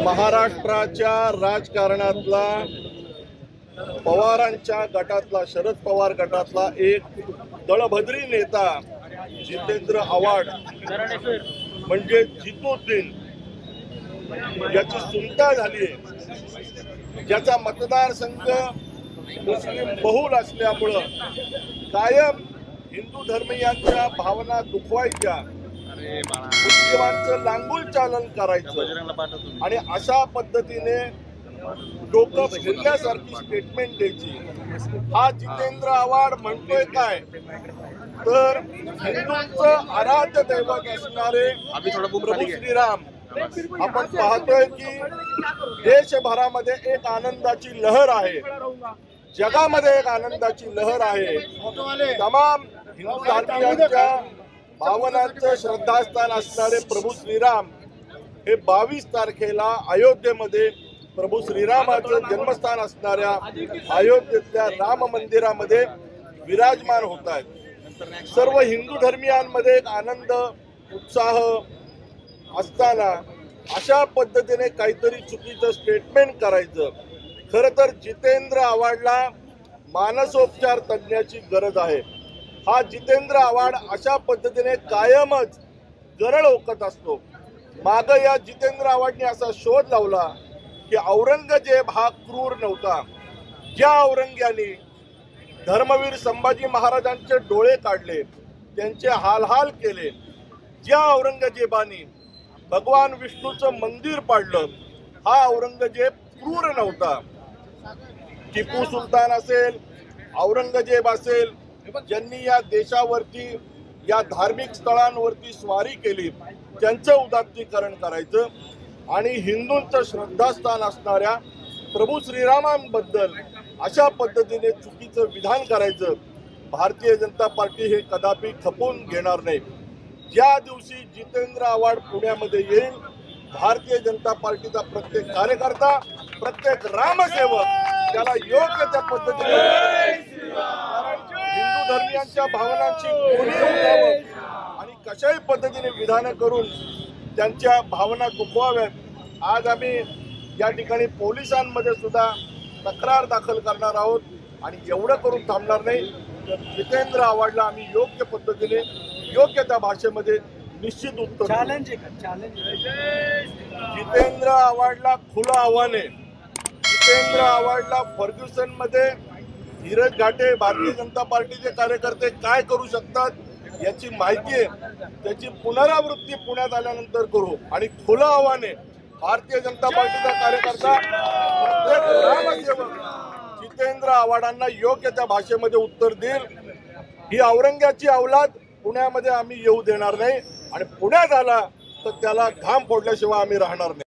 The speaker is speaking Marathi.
महाराष्ट्राच्या राजकारणातला पवारांच्या गटातला, शरद पवार गटातला एक दळभद्री नेता जितेंद्र आव्हाड म्हणजे जितुद्दीन याची सुनता झाली आहे। ज्याचा मतदारसंघ मुस्लिम बहुल असल्यामुळं कायम हिंदू धर्मीयांच्या भावना दुखवायच्या, मुस्लिमांचं लांगुल चालन करायचं आणि अशा पद्धतीने डोकं फिरण्यासारखी स्टेटमेंट द्यायची। हा जितेंद्र आव्हाड म्हणतोय काय तर हिंदूंचं आराध्य दैवत असणारे प्रभू श्रीराम आपण पाहतोय की देशभरामध्ये एक आनंदाची लहर आहे, जगामध्ये एक आनंदाची लहर आहे। तमाम हिंदू धर्मीयांच्या भावनांचं श्रद्धास्थान असणारे प्रभू श्रीराम हे 22 तारखेला अयोध्येमध्ये प्रभू श्रीरामाचं जन्मस्थान असणाऱ्या अयोध्येतल्या राम मंदिरामध्ये विराजमान होत आहेत। सर्व हिंदू धर्मीयांमध्ये एक आनंद उत्साह असताना अशा पद्धतीने काहीतरी चुकीचं स्टेटमेंट करायचं। खरं तर जितेंद्र आव्हाडला मानसोपचार तज्ञाची गरज आहे। हा जितेंद्र आव्हाड अशा पद्धतीने कायमच गरळ ओकत असतो। माग या जितेंद्र आव्हाडने असा शोध लावला की औरंगजेब हा क्रूर नव्हता। ज्या औरंग्याने धर्मवीर संभाजी महाराजांचे डोळे काढले, त्यांचे हालहाल केले, ज्या औरंगजेबाने भगवान विष्णूचं मंदिर पाडलं, हा औरंगजेब क्रूर नव्हता। टिपू सुलतान असेल, औरंगजेब असेल, ज्यांनी या देशावरती या धार्मिक स्थळांवरती स्वारी केली, त्यांचं उदात्तीकरण करायचं आणि हिंदूंचं श्रद्धास्थान असणाऱ्या प्रभू श्रीरामांबद्दल अशा पद्धतीने चुकीचं विधान करायचं। भारतीय जनता पार्टी हे कदापि खपून घेणार नाही। ज्या दिवशी जितेंद्र आव्हाड पुण्यामध्ये येईल, भारतीय जनता पार्टीचा प्रत्येक कार्यकर्ता, प्रत्येक रामसेवक त्याला योग्य त्या पद्धतीने हिंदू धर्मीयांच्या भावनांची गोडी उठावं आणि कशाही पद्धतीने विधानं करून त्यांच्या भावना दुखवाव्यात। आज आम्ही या ठिकाणी पोलिसांमध्ये सुद्धा तक्रार दाखल करणार आहोत आणि एवढं करून थांबणार नाही। तर जितेंद्र आव्हाडला आम्ही योग्य पद्धतीने योग्य त्या भाषेमध्ये निश्चित उत्तर चॅलेंज जितेंद्र आव्हाडला खुलं आव्हान आहे। जितेंद्र आव्हाडला फर्ग्युसन मध्ये धीरज घाटे भारतीय जनता पार्टीचे कार्यकर्ते काय करू शकतात याची माहिती आहे, त्याची पुनरावृत्ती पुण्यात आल्यानंतर करू। आणि खुलं आव्हान आहे, भारतीय जनता पार्टीचा कार्यकर्ता प्रत्येक रामसेवक जितेंद्र आव्हाडांना योग्य त्या भाषेमध्ये उत्तर देईल। ही औरंग्याची औलाद पुण्यामध्ये आम्ही येऊ देणार नाही आणि पुण्यात आला तर त्याला घाम फोडल्याशिवाय आम्ही राहणार नाही।